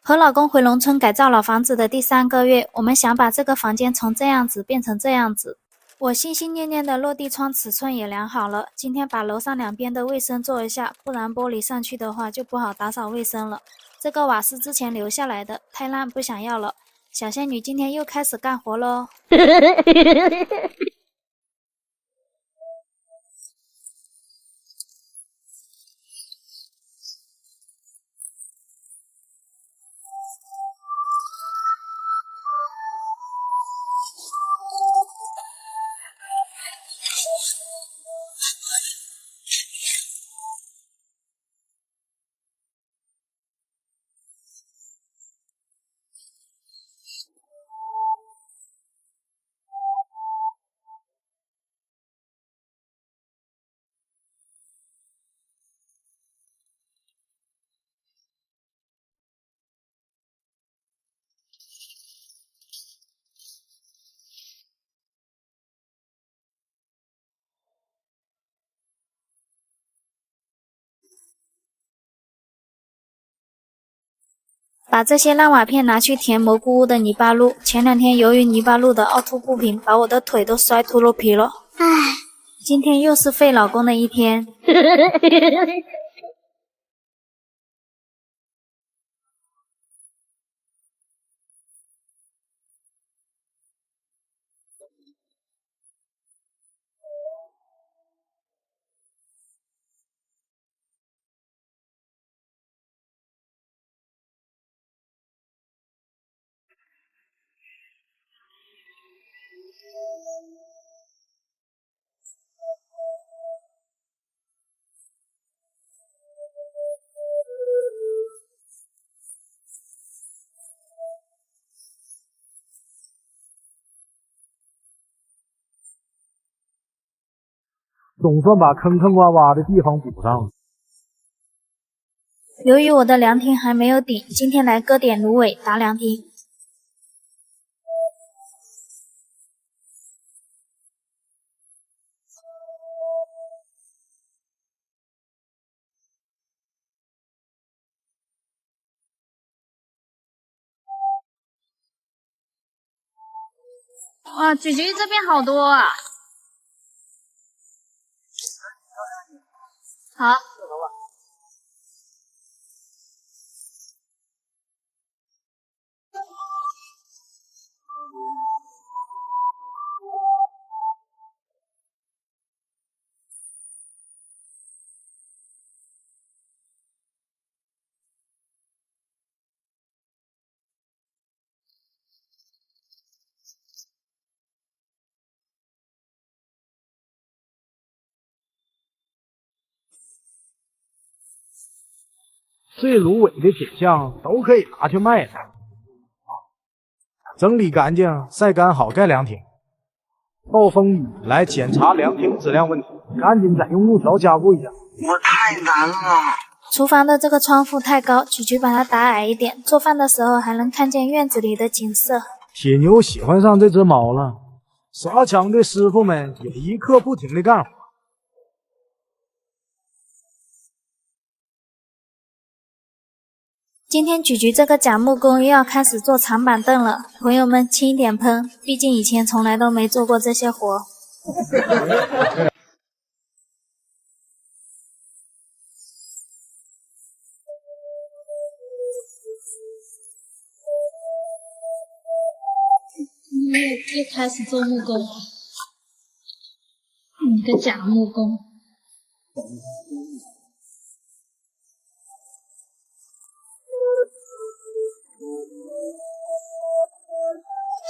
和老公回农村改造老房子的第3个月，我们想把这个房间从这样子变成这样子。我心心念念的落地窗尺寸也量好了，今天把楼上2边的卫生做一下，不然玻璃上去的话就不好打扫卫生了。这个瓦是之前留下来的，太烂不想要了。小仙女今天又开始干活咯。把这些烂瓦片拿去填蘑菇屋的泥巴路，前2天由于泥巴路的凹凸不平，把我的腿都摔秃噜皮了。唉，今天又是废老公的一天。总算把坑坑洼洼的地方补上了。由于我的凉亭还没有顶，今天来割点芦苇打凉亭。哇，菊菊这边好多啊！好。碎芦苇的品相都可以拿去卖了。整理干净，晒干好盖凉亭。暴风雨来检查凉亭质量问题，赶紧再用木条加固一下。我太难了。厨房的这个窗户太高，菊菊把它打矮一点，做饭的时候还能看见院子里的景色。铁牛喜欢上这只猫了，耍枪的师傅们也一刻不停地干活。今天菊菊这个假木工又要开始做长板凳了，朋友们轻一点喷，毕竟以前从来都没做过这些活。又开始做木工了，你个假木工！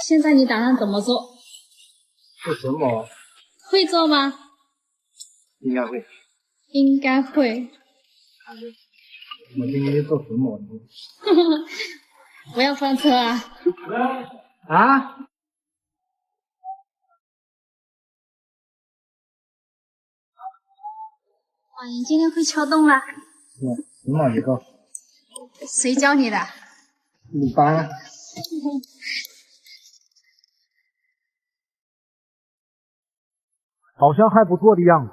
现在你打算怎么做？做什么？会做吗？应该会。应该会。我今天做什么？不要翻车啊！啊？哇，你今天会敲洞啦？什么一个？谁教你的？鲁班。好像还不错的样子。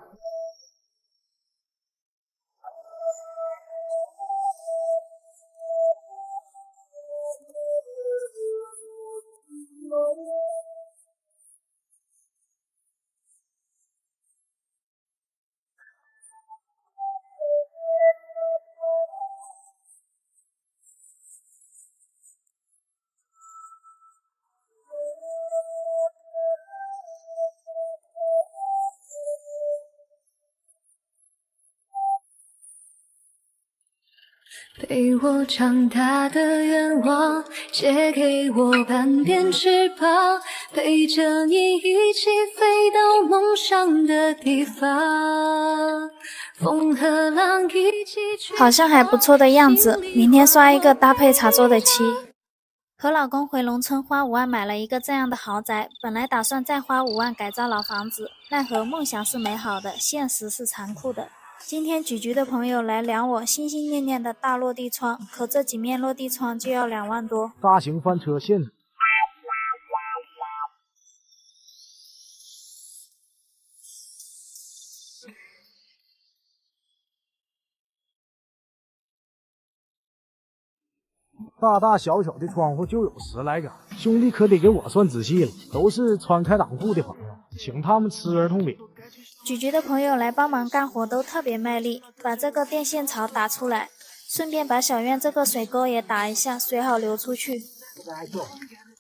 陪我长大的愿望，借给我半边翅膀，陪着你一起飞到梦想的地方。风和浪一起去，好像还不错的样子，明天刷一个搭配茶桌的漆。和老公回农村花5万买了一个这样的豪宅，本来打算再花5万改造老房子，奈何梦想是美好的，现实是残酷的。今天橘橘的朋友来量我心心念念的大落地窗，可这几面落地窗就要2万多。大型翻车线。大大小小的窗户就有10来个，兄弟可得给我算仔细了，都是穿开裆裤的朋友，请他们吃儿童饼。橘橘的朋友来帮忙干活都特别卖力，把这个电线槽打出来，顺便把小院这个水沟也打一下，水好流出去。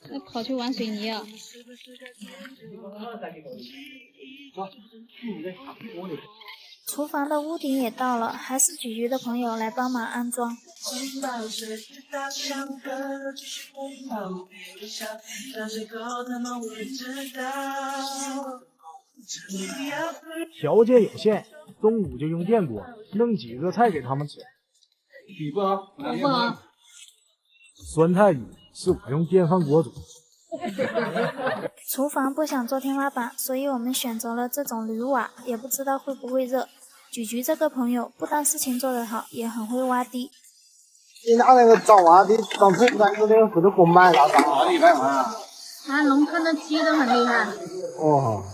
那跑去玩水泥啊？厨房的屋顶也到了，还是橘橘的朋友来帮忙安装。条件有限，中午就用电锅弄几个菜给他们吃。不好。酸菜鱼是我用电饭锅煮。厨房不想做天花板，所以我们选择了这种铝瓦，也不知道会不会热。橘橘这个朋友不但事情做得好，也很会挖地。你拿那个造瓦的当土山子的，或者给我买了啥厉害嘛？啊，农村的鸡都很厉害。哦。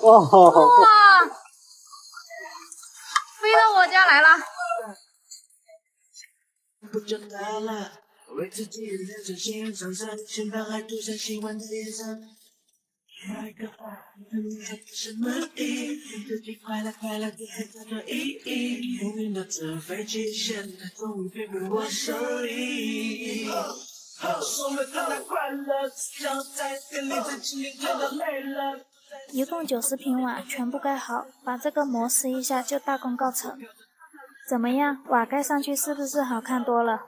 哇！飞到我家来了。一共90平瓦，全部盖好，把这个膜撕一下就大功告成。怎么样，瓦盖上去是不是好看多了？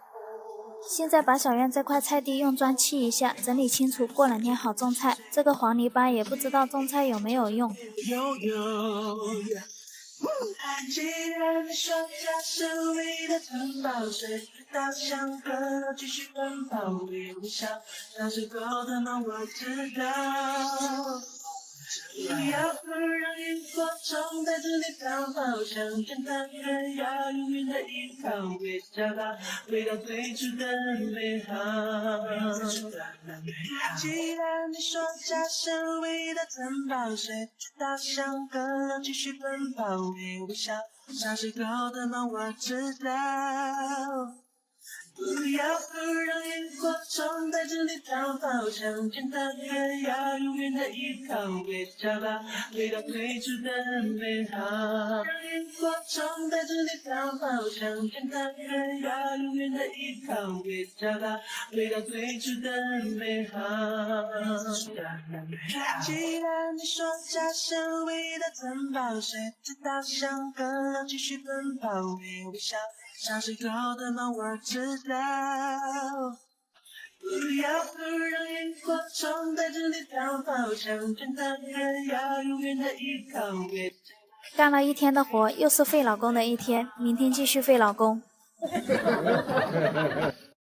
现在把小院这块菜地用砖砌一下，整理清楚，过2天好种菜。这个黄泥巴也不知道种菜有没有用。既然你说家是唯一的城堡，谁到香河继续奔跑，微笑，那是够的吗？我知道。不要不让萤火虫带着你逃跑，想见他人要永远的依靠，别找到回到最初的美好。既然你说家是唯一的城堡，谁到香河继续奔跑，微笑，那是够的吗？我知道。不要不让萤火虫带着你逃跑，想见他人要永远的依靠，别找到回到最初的美好。让萤火虫带着你逃跑，想见他人要永远的依靠，别找到回到最初的美好。既然你说家是唯一的城堡，谁知道香河继续奔跑，微笑。像是够的吗？我知道。不要不让萤火虫带着你逃跑，想见他人要永远的依靠。干了1天的活，又是费老公的1天，明天继续费老公。